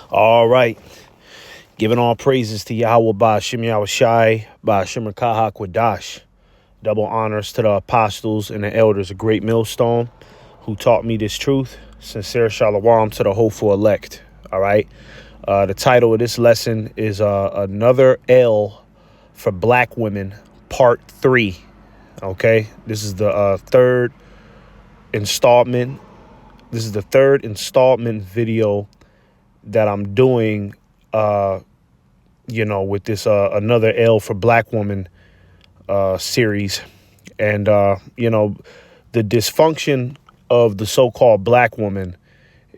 All right. Giving all praises to Yahweh Ba'Shem Yahweh Shai, Ba'Shem Kahak Wadash. Double honors to the apostles and the elders of Great Millstone who taught me this truth. Sincere shalom to the hopeful elect. All right. The title of this lesson is Another L for Black Women, Part 3. Okay. This is the third installment. This is the third installment video that I'm doing, with this Another L for Black Woman series. And, the dysfunction of the so-called black woman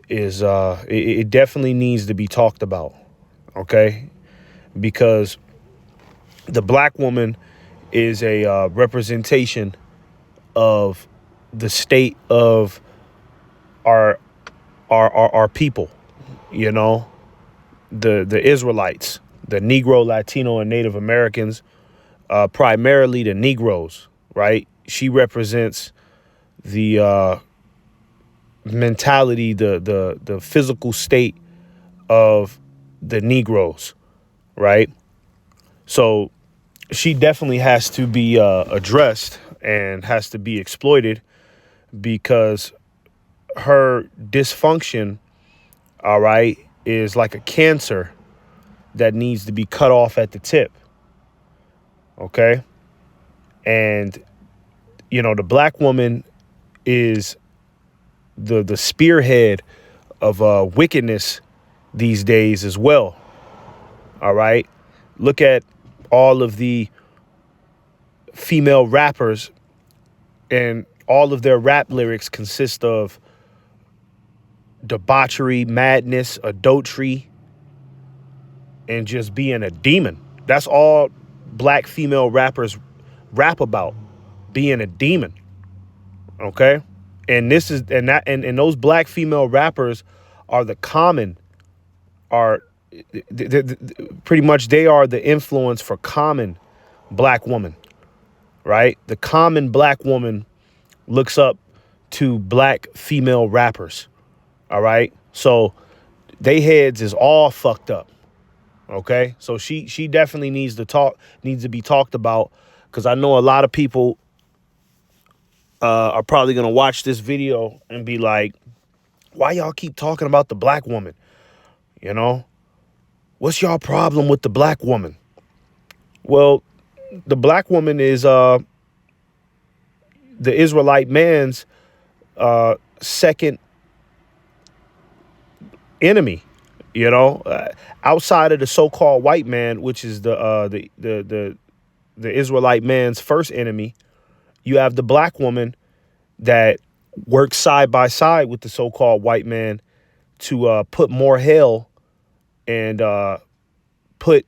is it definitely needs to be talked about. OK, because the black woman is a representation of the state of our people, the Israelites, the Negro, Latino and Native Americans, primarily the Negroes. Right. She represents the mentality, the physical state of the Negroes. Right. So she definitely has to be addressed and has to be exploited because her dysfunction, all right, is like a cancer that needs to be cut off at the tip. OK. And, the black woman is the spearhead of wickedness these days as well. All right. Look at all of the female rappers, and all of their rap lyrics consist of debauchery, madness, adultery, and just being a demon. That's all black female rappers rap about, being a demon. OK, and this is and those black female rappers are pretty much they are the influence for common black woman. Right. The common black woman looks up to black female rappers. All right. So they heads is all fucked up. OK, so she definitely needs to be talked about, because I know a lot of people are probably going to watch this video and be like, why y'all keep talking about the black woman? What's y'all problem with the black woman? Well, the black woman is the Israelite man's second enemy, outside of the so-called white man, which is the Israelite man's first enemy. You have the black woman that works side by side with the so-called white man to put more hell and put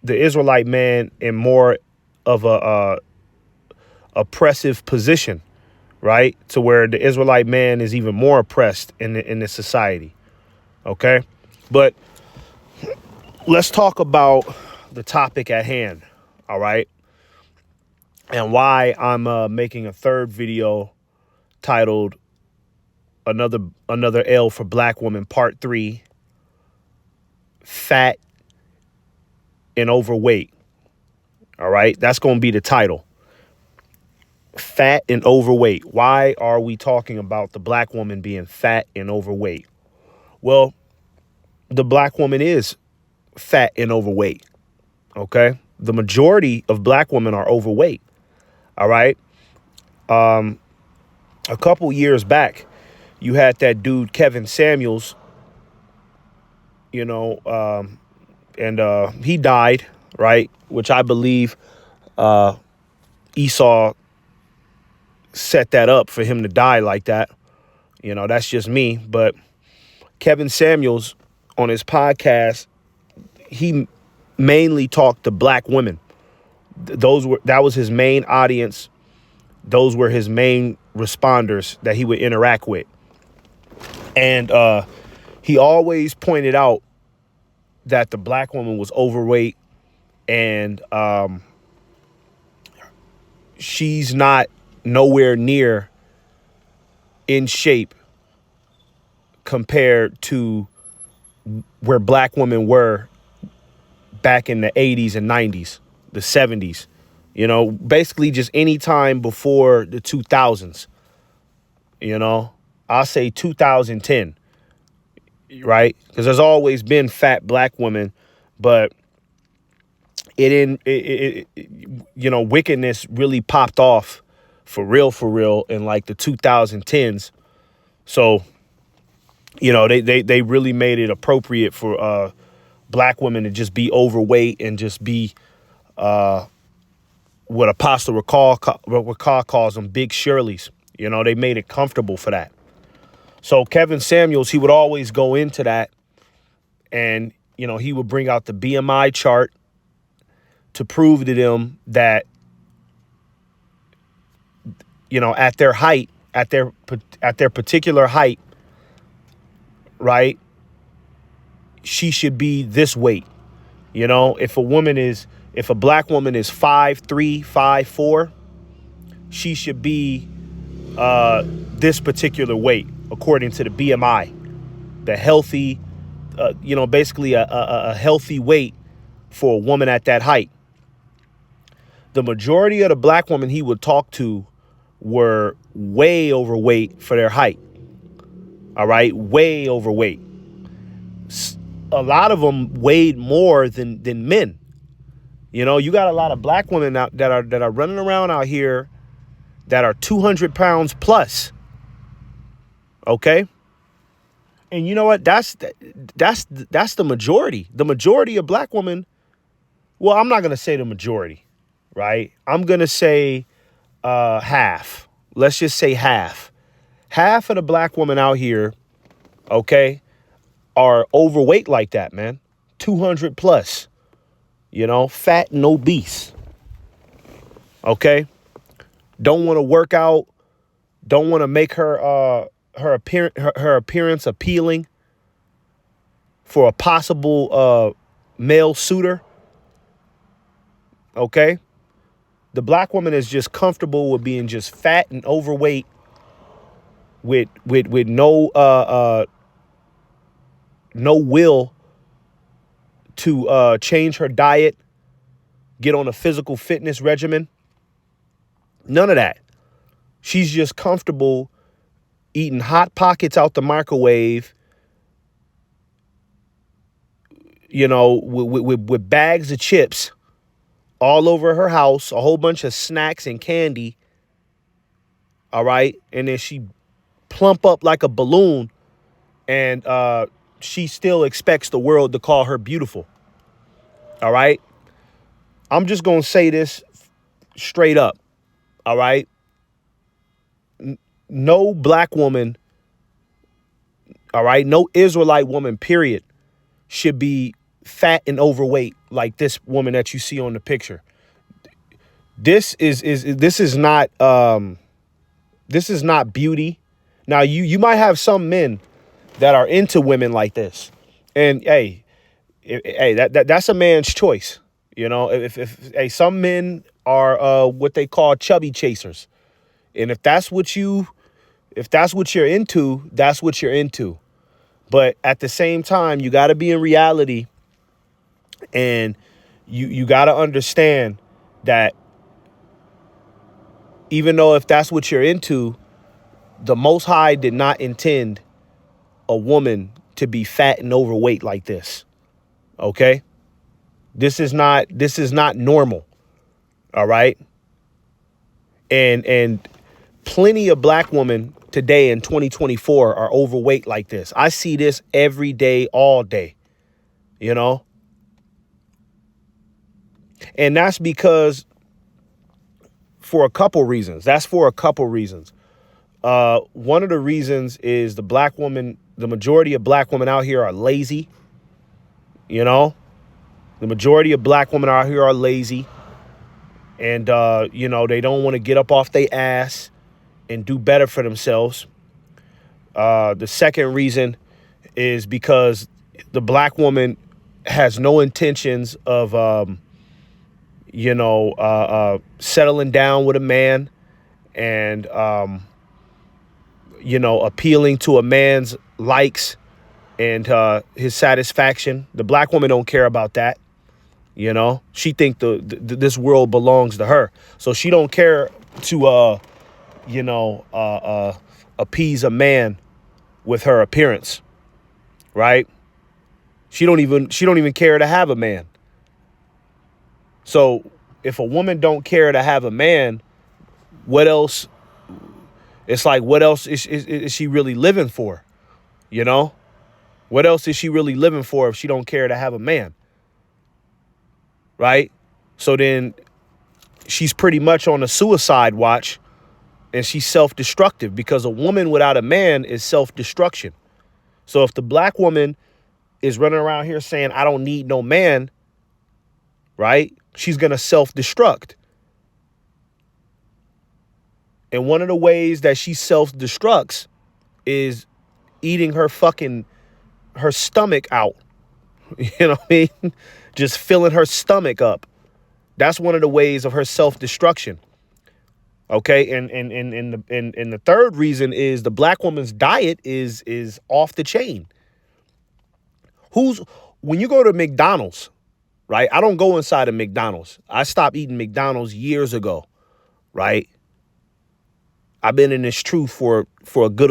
the Israelite man in more of a oppressive position, right? To where the Israelite man is even more oppressed in the society. OK, but let's talk about the topic at hand. All right. And why I'm making a third video titled Another L for Black Woman, Part 3, Fat and Overweight. All right. That's going to be the title. Fat and overweight. Why are we talking about the black woman being fat and overweight? Well, the black woman is fat and overweight. OK, the majority of black women are overweight. All right. A couple years back, you had that dude, Kevin Samuels, and he died. Right. Which I believe Esau set that up for him to die like that. That's just me. But Kevin Samuels, on his podcast, he mainly talked to black women. That was his main audience. Those were his main responders that he would interact with. And he always pointed out that the black woman was overweight, and she's not nowhere near in shape compared to where black women were back in the 80s and 90s, the 70s, basically just any time before the 2000s, I'll say 2010, right? Because there's always been fat black women, but wickedness really popped off for real in like the 2010s. So, they really made it appropriate for black women to just be overweight and just be what Apostle Recall calls them big Shirleys. They made it comfortable for that. So Kevin Samuels, he would always go into that, and, he would bring out the BMI chart to prove to them that, at their height, at their particular height, right, she should be this weight. If a black woman is 5'3", 5'4", she should be this particular weight according to the BMI, the healthy, basically a healthy weight for a woman at that height. The majority of the black women he would talk to were way overweight for their height. All right, way overweight. A lot of them weighed more than men. You got a lot of black women out that are running around out here that are 200 pounds plus. Okay. And you know what? That's the majority. The majority of black women. Well, I'm not going to say the majority, right? I'm going to say half. Let's just say half. Half of the black women out here, okay, are overweight like that, man. 200 plus, fat and obese. Okay. Don't want to work out. Don't want to make her appearance appealing for a possible male suitor. Okay. The black woman is just comfortable with being just fat and overweight with no will to change her diet, get on a physical fitness regimen. None of that. She's just comfortable eating Hot Pockets out the microwave, with bags of chips all over her house, a whole bunch of snacks and candy. All right. And then she plump up like a balloon, and she still expects the world to call her beautiful. All right. I'm just going to say this straight up. All right. No black woman, all right, no Israelite woman, period, should be fat and overweight like this woman that you see on the picture. This is not beauty. Now you might have some men that are into women like this, and that's a man's choice. If some men are what they call chubby chasers, and if that's what you're into, that's what you're into. But at the same time, you got to be in reality, and you got to understand that even though if that's what you're into, the Most High did not intend a woman to be fat and overweight like this. Okay? This is not normal. All right? And plenty of black women today in 2024 are overweight like this. I see this every day, all day, and that's because for a couple reasons. One of the reasons is the majority of black women out here are lazy. The majority of black women out here are lazy, and, they don't want to get up off their ass and do better for themselves. The second reason is because the black woman has no intentions of, settling down with a man and, appealing to a man's likes and his satisfaction. The black woman don't care about that. You know, she think this world belongs to her, so she don't care to appease a man with her appearance, right? She don't even care to have a man. So if a woman don't care to have a man, what else? It's like, what else is she really living for? You know, what else is she really living for if she don't care to have a man? Right? So then she's pretty much on a suicide watch, and she's self-destructive, because a woman without a man is self-destruction. So if the black woman is running around here saying, I don't need no man, right? She's going to self-destruct. And one of the ways that she self-destructs is eating her stomach out. You know what I mean? Just filling her stomach up. That's one of the ways of her self-destruction. Okay, and the third reason is the black woman's diet is off the chain. When you go to McDonald's, right? I don't go inside of McDonald's. I stopped eating McDonald's years ago, right? I've been in this truth for a good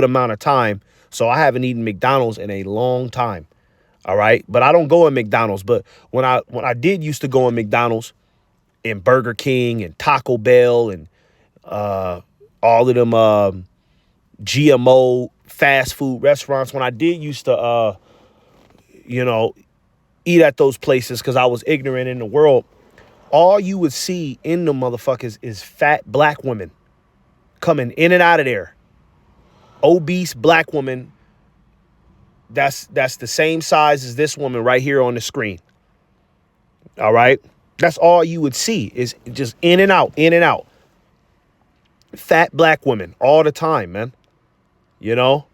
amount of time, so I haven't eaten McDonald's in a long time. All right, but I don't go in McDonald's. But when I did used to go in McDonald's, and Burger King and Taco Bell and all of them GMO fast food restaurants, when I did used to eat at those places because I was ignorant in the world, all you would see in the motherfuckers is fat black women coming in and out of there. Obese black woman that's the same size as this woman right here on the screen. All right? That's all you would see, is just in and out, in and out. Fat black women all the time, man. You know?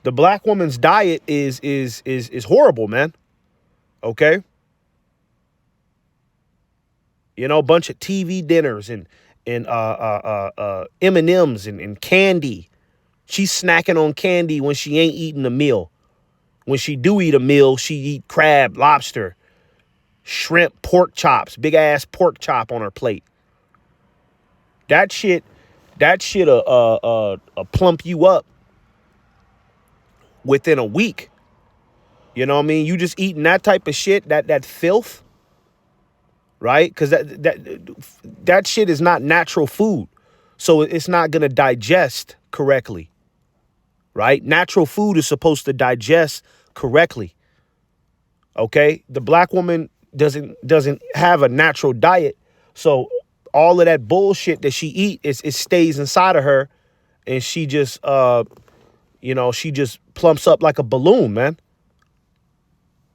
The black woman's diet is horrible, man. Okay? You know, a bunch of TV dinners and M&Ms and candy. She's snacking on candy when she ain't eating a meal. When she do eat a meal, she eat crab, lobster, shrimp, pork chops, big ass pork chop on her plate. That shit plump you up within a week. You know what I mean? You just eating that type of shit, that filth, right? Because that shit is not natural food, so it's not gonna digest correctly, right? Natural food is supposed to digest correctly. Okay, the black woman doesn't have a natural diet, so all of that bullshit that she eat it stays inside of her, and she just she just plumps up like a balloon, man.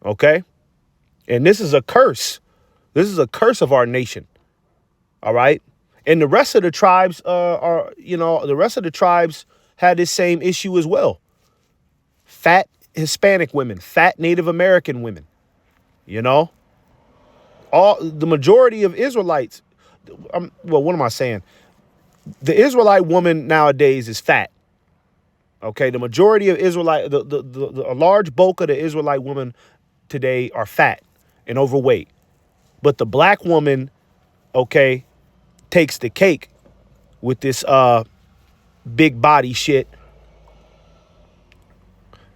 Okay, and this is a curse. This is a curse of our nation. All right, and the rest of the tribes the rest of the tribes had this same issue as well. Fat Hispanic women, fat Native American women. You know, the majority of Israelites. What am I saying? The Israelite woman nowadays is fat. Okay, the majority of a large bulk of the Israelite women today are fat and overweight. But the black woman, okay, takes the cake with this big body shit.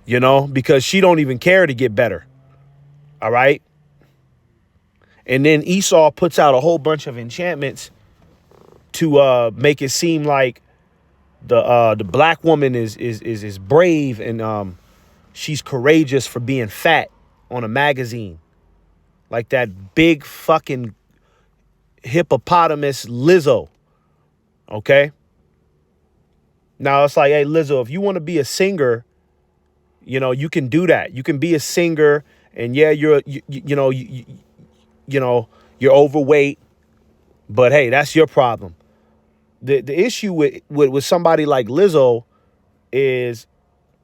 You know, because she don't even care to get better. All right. And then Esau puts out a whole bunch of enchantments to make it seem like the black woman is brave and she's courageous for being fat on a magazine. Like that big fucking hippopotamus Lizzo. Okay? Now it's like, hey, Lizzo, if you want to be a singer, you know, you can do that. You can be a singer, and yeah, you're overweight, but hey, that's your problem. The issue with somebody like Lizzo is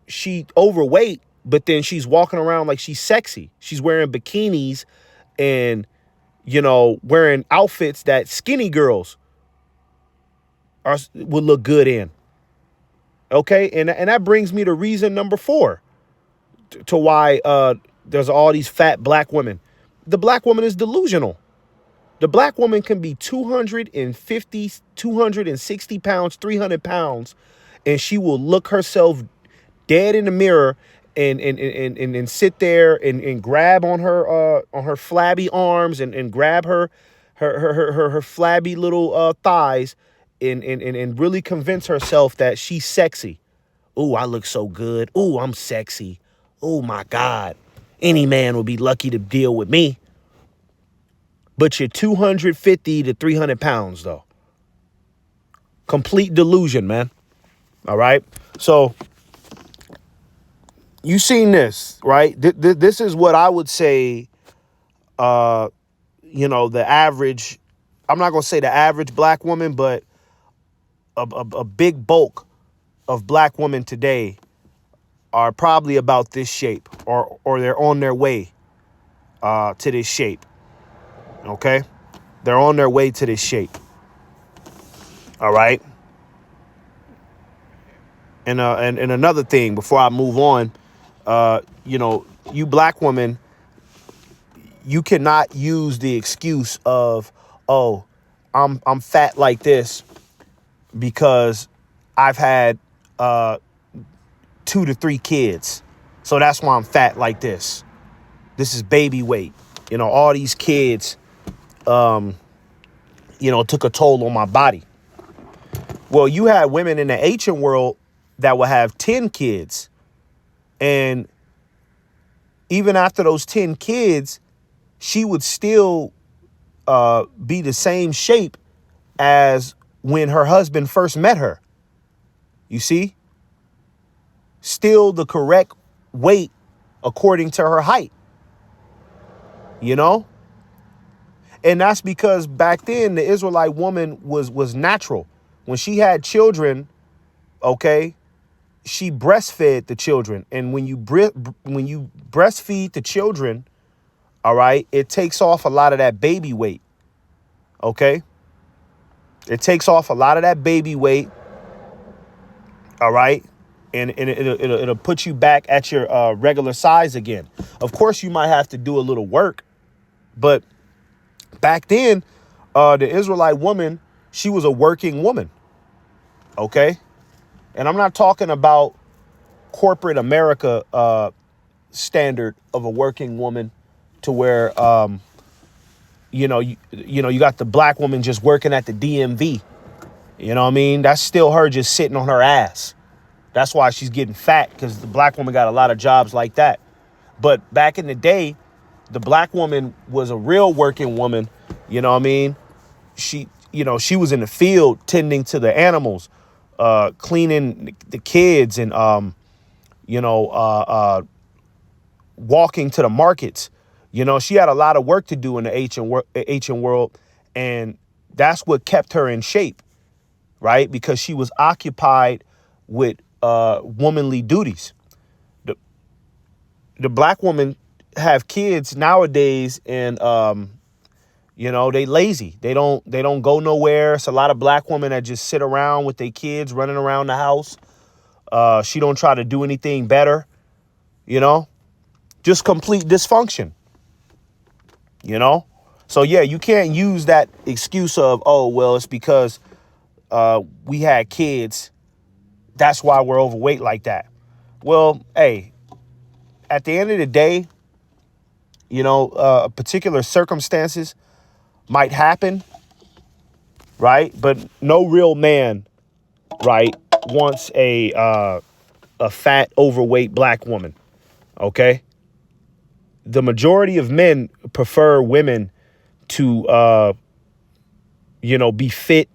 she overweight, but then she's walking around like she's sexy. She's wearing bikinis and, wearing outfits that skinny girls would look good in. Okay. And that brings me to reason number 4 to why there's all these fat black women. The black woman is delusional. The black woman can be 250, 260 pounds, 300 pounds, and she will look herself dead in the mirror and sit there and grab on her flabby arms and grab her flabby little thighs and really convince herself that she's sexy. Ooh, I look so good. Ooh, I'm sexy. Oh my God. Any man will be lucky to deal with me. But you're 250 to 300 pounds, though. Complete delusion, man. All right. So you seen this, right? This is what I would say, the average, I'm not going to say the average black woman, but a big bulk of black women today are probably about this shape or they're on their way to this shape. Okay. They're on their way to this shape. All right. And another thing before I move on, you black women, you cannot use the excuse of, oh, I'm fat like this because I've had 2 to 3 kids. So that's why I'm fat like this. This is baby weight. All these kids, took a toll on my body. Well, you had women in the ancient world that would have 10 kids. And even after those 10 kids, she would still be the same shape as when her husband first met her. You see? Still the correct weight according to her height. And that's because back then the Israelite woman was natural. When she had children, okay, she breastfed the children. And when you breastfeed the children, all right, it takes off a lot of that baby weight. Okay? It takes off a lot of that baby weight. All right? And it'll put you back at your regular size again. Of course, you might have to do a little work. But back then, the Israelite woman, she was a working woman. Okay? And I'm not talking about corporate America standard of a working woman to where, you got the black woman just working at the DMV. You know what I mean? That's still her just sitting on her ass. That's why she's getting fat, because the black woman got a lot of jobs like that. But back in the day, the black woman was a real working woman. You know what I mean? She was in the field tending to the animals, cleaning the kids and, walking to the markets. She had a lot of work to do in the ancient world. And that's what kept her in shape, right? Because she was occupied with womanly duties. The black woman have kids nowadays and, they lazy. They don't go nowhere. It's a lot of black women that just sit around with their kids running around the house. She don't try to do anything better, just complete dysfunction, So, yeah, you can't use that excuse of, oh, well, it's because we had kids. That's why we're overweight like that. Well, hey, at the end of the day, particular circumstances might happen, right? But no real man, right, wants a fat, overweight black woman, okay? The majority of men prefer women to, be fit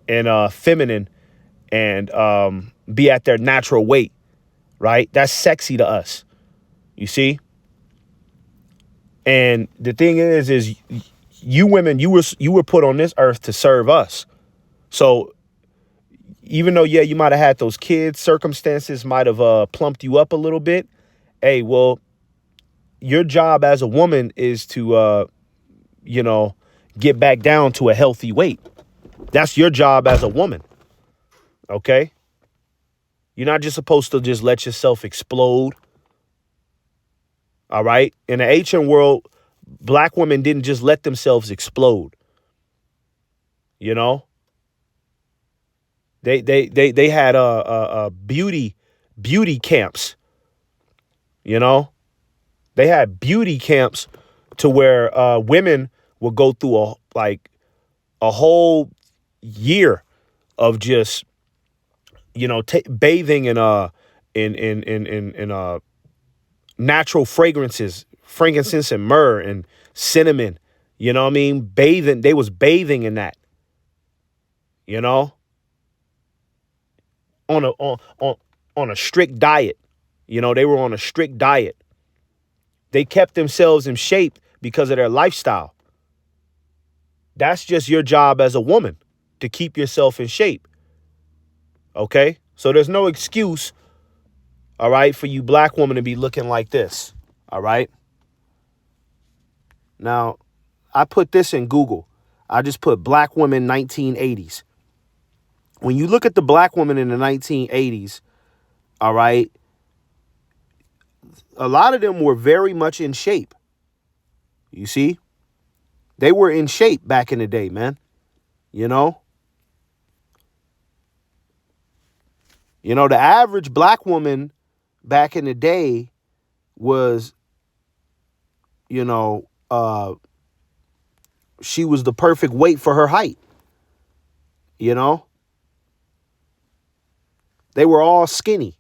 and feminine and be at their natural weight, right? That's sexy to us, you see? And the thing is you women, you were put on this earth to serve us. So even though, yeah, you might have had those kids, circumstances might have plumped you up a little bit. Hey, well, your job as a woman is to, get back down to a healthy weight. That's your job as a woman. Okay. You're not just supposed to just let yourself explode. All right. In the ancient world, black women didn't just let themselves explode. You know, they had beauty camps. You know, they had beauty camps to where women would go through a whole year of just, bathing in natural fragrances, frankincense and myrrh and cinnamon. You know what I mean? Bathing, they was bathing in that. You know, on a strict diet. You know, they were on a strict diet. They kept themselves in shape because of their lifestyle. That's just your job as a woman, to keep yourself in shape. Okay? So there's no excuse, all right, for you black women to be looking like this. All right? Now, I put this in Google. I just put black women 1980s. When you look at the black woman in the 1980s, all right, a lot of them were very much in shape. You see? They were in shape back in the day, man. You know? The average black woman back in the day was, she was the perfect weight for her height. You know? They were all skinny.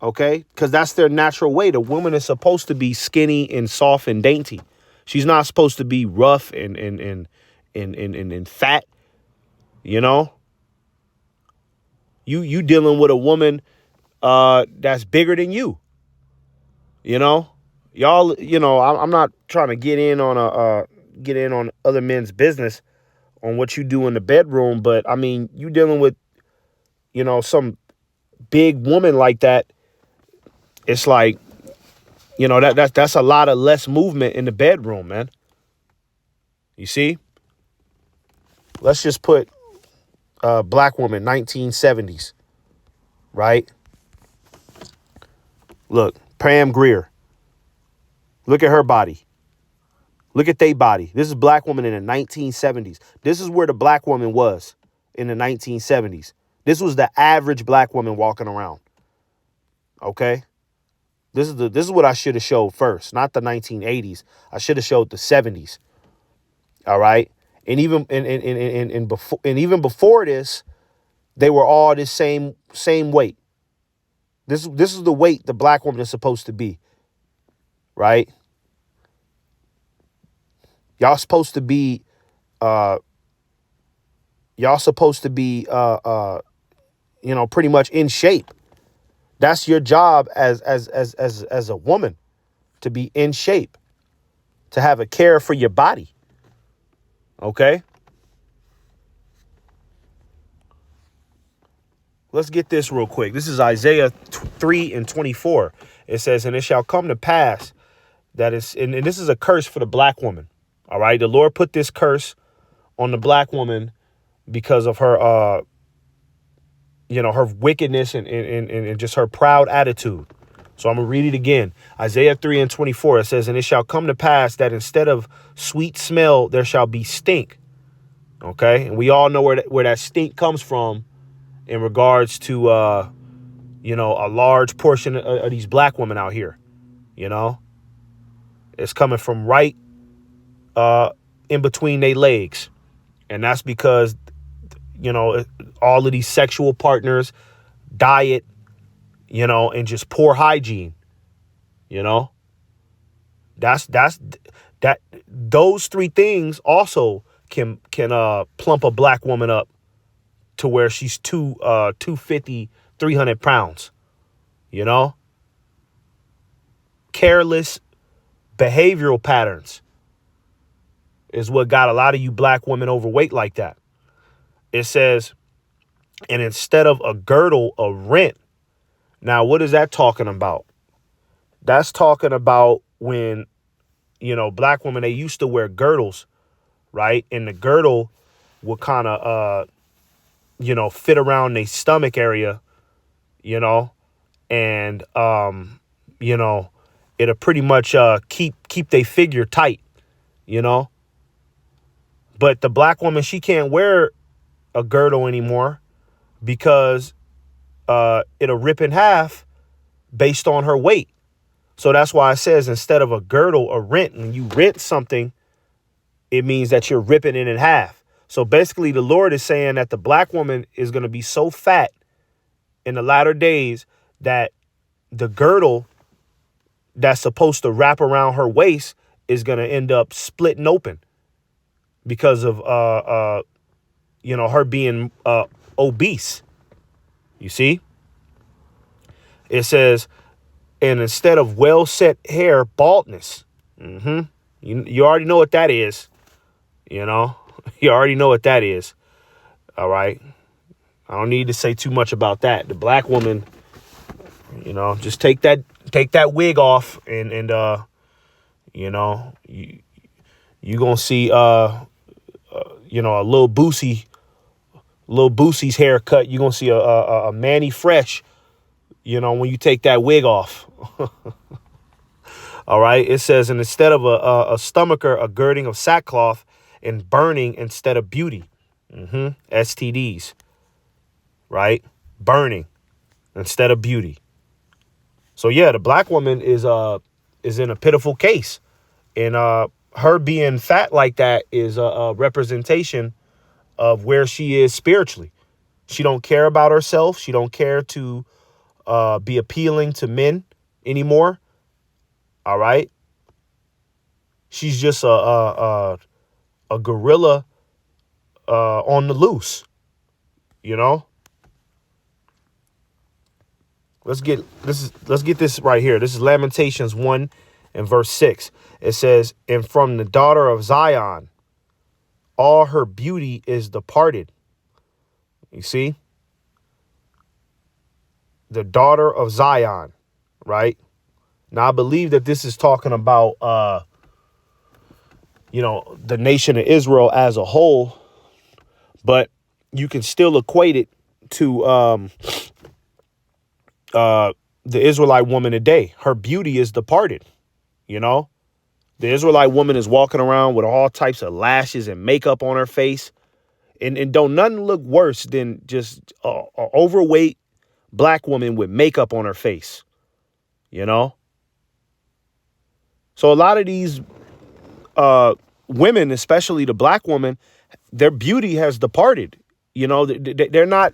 Okay? Because that's their natural weight. A woman is supposed to be skinny and soft and dainty. She's not supposed to be rough and fat. You know? You dealing with a woman that's bigger than you. You know? Y'all, I'm not trying to get in on other men's business on what you do in the bedroom, but I mean, you dealing with, some big woman like that. It's like, that's a lot of less movement in the bedroom, man. You see? Let's just put black woman 1970s, right? Look, Pam Grier. Look at her body. Look at their body. This is black woman in the 1970s. This is where the black woman was in the 1970s. This was the average black woman walking around. Okay? This is what I should have showed first, not the 1980s. I should have showed the 70s. All right? And even even before this, they were all the same weight. This is the weight the black woman is supposed to be. Right? Y'all supposed to be pretty much in shape. That's your job as a woman, to be in shape, to have a care for your body. Okay? Let's get this real quick. This is Isaiah 3:24. It says, "And it shall come to pass that is," and this is a curse for the black woman. All right. The Lord put this curse on the black woman because of her, her wickedness and just her proud attitude. So I'm going to read it again. Isaiah 3:24. It says, "And it shall come to pass that instead of sweet smell, there shall be stink." Okay. And we all know where that stink comes from in regards to, a large portion of these black women out here. It's coming from right in between their legs. And that's because, all of these sexual partners, diet, and just poor hygiene, that those three things also can plump a black woman up to where she's 250, 300 pounds, careless behavioral patterns is what got a lot of you black women overweight like that. It says, and instead of a girdle, a rent. Now, what is that talking about? That's talking about when, black women, they used to wear girdles, right? And the girdle would kind of, fit around their stomach area, and, it'll pretty much keep their figure tight, But the black woman, she can't wear a girdle anymore because it'll rip in half based on her weight. So that's why it says instead of a girdle, a rent. When you rent something, it means that you're ripping it in half. So basically, the Lord is saying that the black woman is going to be so fat in the latter days that the girdle that's supposed to wrap around her waist is going to end up splitting open because of her being obese. You see? It says, and instead of well set hair, baldness. You already know what that is. You already know what that is. All right. I don't need to say too much about that. The black woman, just take that wig off and you gonna see a little Boosie's haircut. You're gonna see a Manny Fresh, when you take that wig off. All right. It says, and instead of a stomacher, a girding of sackcloth, and burning instead of beauty. STDs. Right? Burning instead of beauty. So yeah, the black woman is in a pitiful case. And her being fat like that is a representation of where she is spiritually. She don't care about herself. She don't care to be appealing to men anymore. All right. She's just a gorilla on the loose, Let's get this right here. This is Lamentations 1 and verse 6. It says, and from the daughter of Zion, all her beauty is departed. You see? The daughter of Zion, right? Now, I believe that this is talking about, the nation of Israel as a whole, but you can still equate it to the Israelite woman today. Her beauty is departed. The Israelite woman is walking around with all types of lashes and makeup on her face. And don't nothing look worse than just a overweight black woman with makeup on her face. So a lot of these women, especially the black woman, their beauty has departed. They're not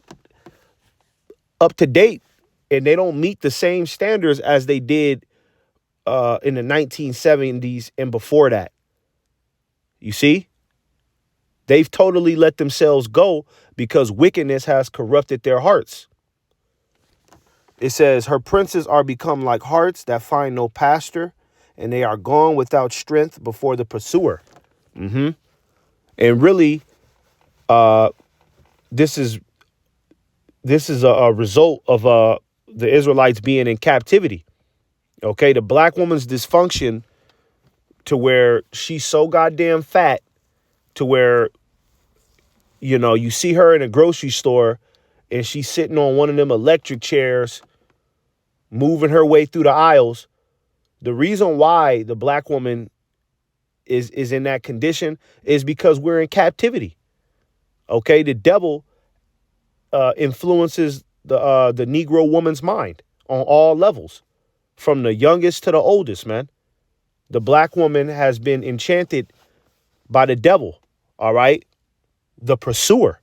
up to date, and they don't meet the same standards as they did in the 1970s and before that. You see? They've totally let themselves go because wickedness has corrupted their hearts. It says, her princes are become like harts that find no pasture, and they are gone without strength before the pursuer. And really, this is a result of the Israelites being in captivity. Okay, the black woman's dysfunction to where she's so goddamn fat to where, you see her in a grocery store and she's sitting on one of them electric chairs, moving her way through the aisles. The reason why the black woman is in that condition is because we're in captivity. Okay, the devil influences the Negro woman's mind on all levels, from the youngest to the oldest, man. The black woman has been enchanted by the devil. All right. The pursuer.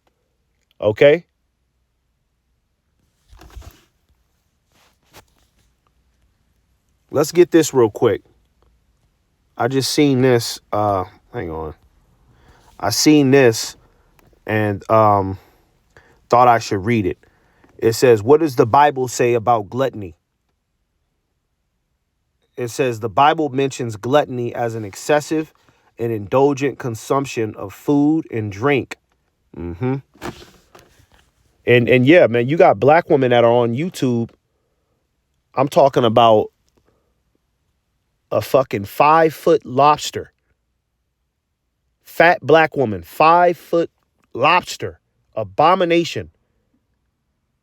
Okay. Let's get this real quick. I just seen this. Hang on. I seen this and thought I should read it. It says, what does the Bible say about gluttony? It says the Bible mentions gluttony as an excessive and indulgent consumption of food and drink. And yeah, man, you got black women that are on YouTube. I'm talking about a fucking 5-foot lobster. Fat black woman, 5-foot lobster. Abomination.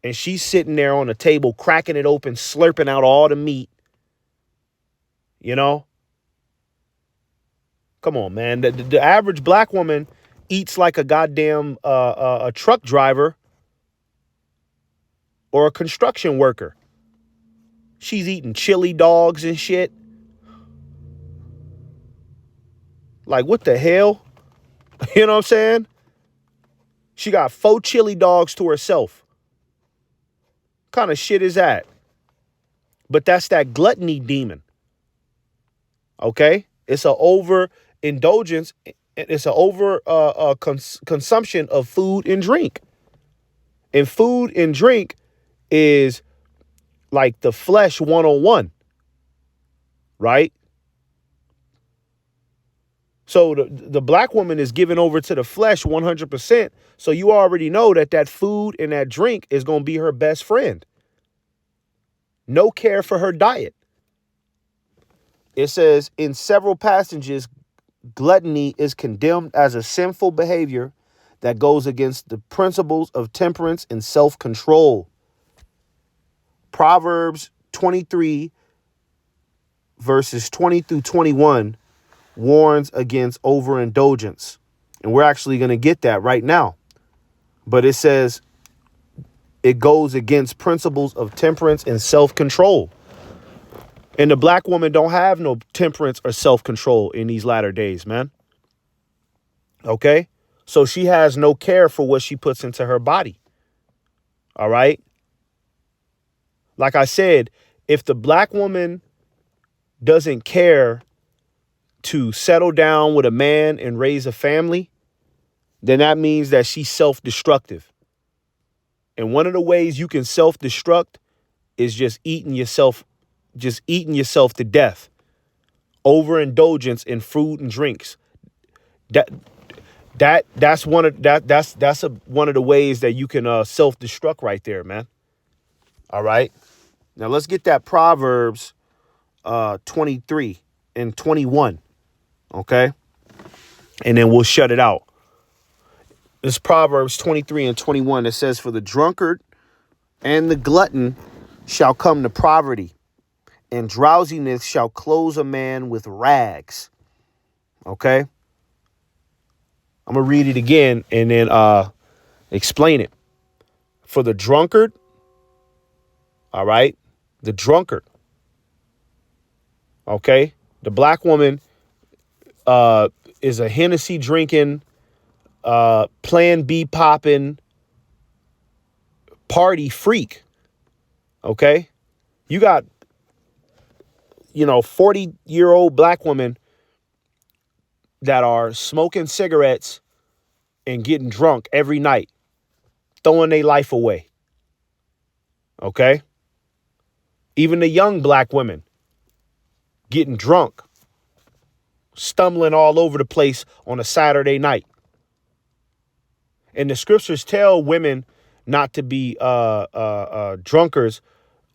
And she's sitting there on the table, cracking it open, slurping out all the meat. You know? Come on, man. The average black woman eats like a goddamn a truck driver or a construction worker. She's eating chili dogs and shit. Like, what the hell? You know what I'm saying? She got 4 chili dogs to herself. Kind of shit is that? But that's that gluttony demon. Okay? It's an overindulgence. It's an consumption of food and drink. And food and drink is like the flesh 101. Right? So the black woman is given over to the flesh 100%. So you already know that food and that drink is going to be her best friend. No care for her diet. It says in several passages, gluttony is condemned as a sinful behavior that goes against the principles of temperance and self-control. Proverbs 23, verses 20 through 21 warns against overindulgence. And we're actually going to get that right now. But it says it goes against principles of temperance and self-control. And the black woman don't have no temperance or self-control in these latter days, man. Okay? So she has no care for what she puts into her body. All right? Like I said, if the black woman doesn't care to settle down with a man and raise a family, then that means that she's self-destructive. And one of the ways you can self-destruct is just eating yourself to death. Overindulgence in food and drinks. That's one of the ways that you can self-destruct right there, man. All right. Now let's get that Proverbs 23 and 21. Okay. And then we'll shut it out. This Proverbs 23 and 21. It says, for the drunkard and the glutton shall come to poverty, and drowsiness shall clothe a man with rags. Okay. I'm going to read it again and then explain it. For the drunkard. All right. The drunkard. Okay. The black woman is a Hennessy drinking, Plan B popping, party freak. Okay. You got, 40-year-old black women that are smoking cigarettes and getting drunk every night, throwing their life away. Okay. Even the young black women getting drunk, stumbling all over the place on a Saturday night. And the scriptures tell women not to be drunkards.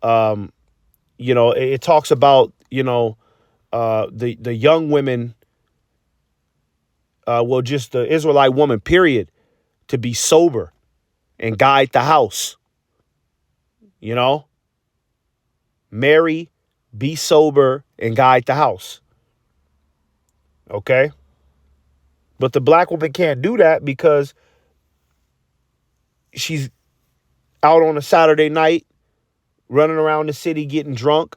It talks about, the young women, just the Israelite woman, period, to be sober and guide the house. Marry, be sober, and guide the house. Okay? But the black woman can't do that because she's out on a Saturday night, running around the city getting drunk.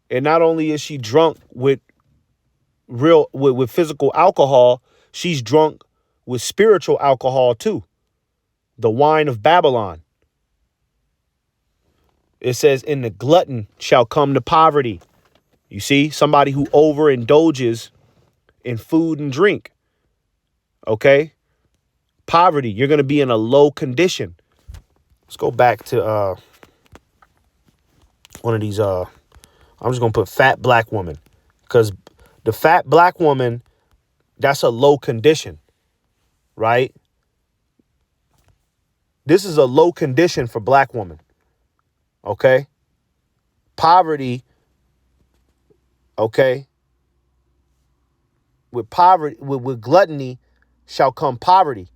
And not only is she drunk with physical alcohol, she's drunk with spiritual alcohol too. The wine of Babylon. It says, in the glutton shall come to poverty. You see, somebody who overindulges in food and drink. Okay? Poverty, you're going to be in a low condition. Let's go back to one of these. I'm just going to put fat black woman, because the fat black woman, that's a low condition, right? This is a low condition for black woman. Okay? Poverty, okay? With poverty, with gluttony shall come poverty.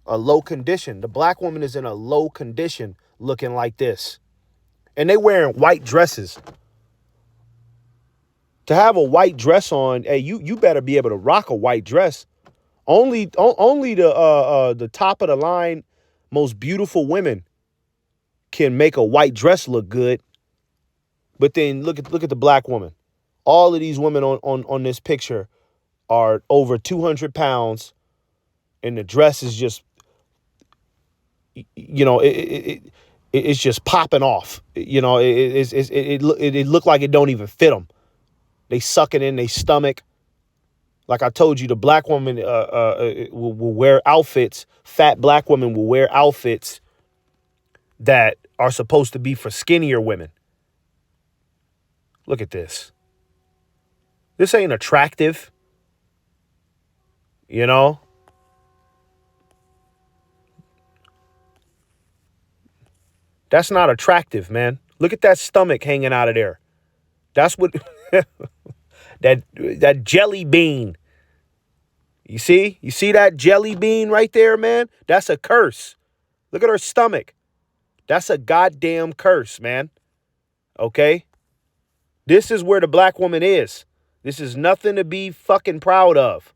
A low condition. The black woman is in a low condition looking like this. And they wearing white dresses. To have a white dress on, hey, you better be able to rock a white dress. Only the top of the line, most beautiful women can make a white dress look good. But then look at the black woman. All of these women on this picture are over 200 pounds, and the dress is just, it's just popping off. It looked like it don't even fit them. They suck it in their stomach. Like I told you, the black woman will wear outfits. Fat black women will wear outfits that are supposed to be for skinnier women. Look at this. This ain't attractive. That's not attractive, man. Look at that stomach hanging out of there. That's what that jelly bean. You see that jelly bean right there, man? That's a curse. Look at her stomach. That's a goddamn curse, man. Okay? This is where the black woman is. This is nothing to be fucking proud of.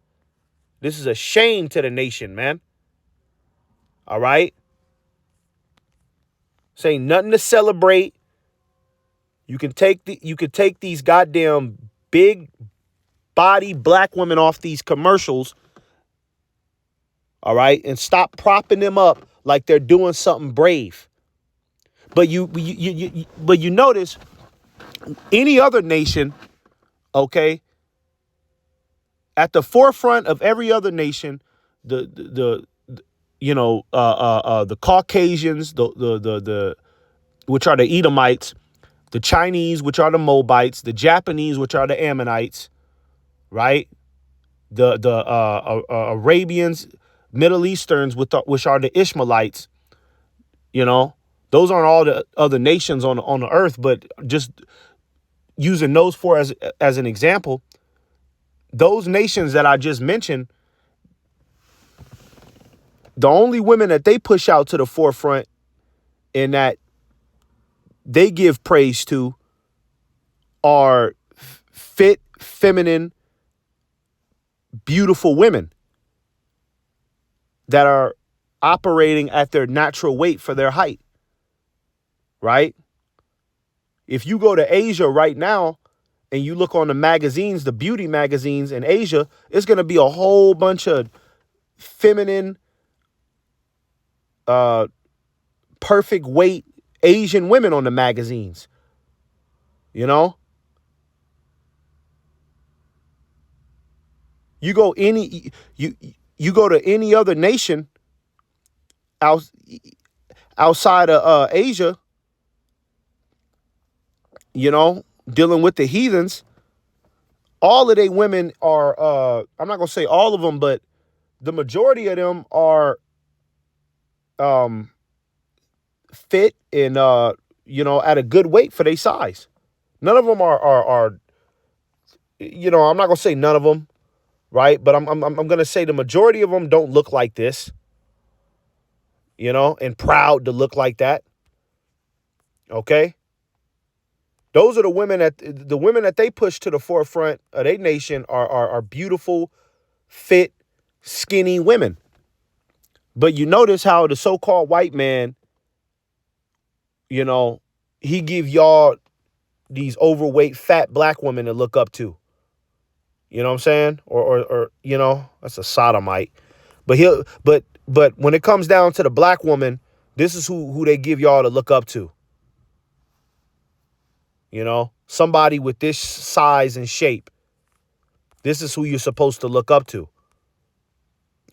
This is a shame to the nation, man. All right? This ain't nothing to celebrate. You can take these goddamn big body black women off these commercials, all right, and stop propping them up like they're doing something brave. But you notice any other nation, okay, at the forefront of every other nation, the Caucasians, the which are the Edomites, the Chinese, which are the Moabites, the Japanese, which are the Ammonites, right? The Arabians, Middle Easterns, which are the Ishmaelites. Those aren't all the other nations on the earth, but just using those four as an example, those nations that I just mentioned, the only women that they push out to the forefront and that they give praise to are fit, feminine, beautiful women that are operating at their natural weight for their height, right? If you go to Asia right now and you look on the magazines, the beauty magazines in Asia, it's going to be a whole bunch of feminine, perfect weight Asian women on the magazines. You go you go to any other nation outside of Asia, dealing with the heathens, all of they women are, I'm not going to say all of them, but the majority of them are fit and, at a good weight for their size. None of them are I'm not going to say none of them, right? But I'm going to say the majority of them don't look like this, and proud to look like that. Okay? Those are the women that they push to the forefront of their nation are beautiful, fit, skinny women. But you notice how the so-called white man, he give y'all these overweight, fat black women to look up to. You know what I'm saying? Or that's a sodomite. But when it comes down to the black woman, this is who they give y'all to look up to. Somebody with this size and shape. This is who you're supposed to look up to.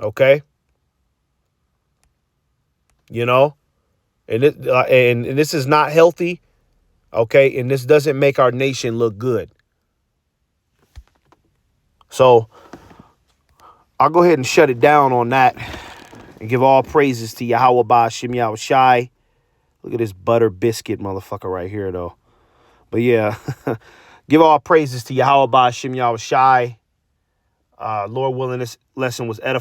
Okay? And this is not healthy. Okay? And this doesn't make our nation look good. So I'll go ahead and shut it down on that and give all praises to Yahweh Ba'Shem Yahweh Shai. Look at this butter biscuit motherfucker right here, though. But yeah, give all praises to Yahweh Ba'Shem Yahweh Shai. Lord willing, this lesson was edifying.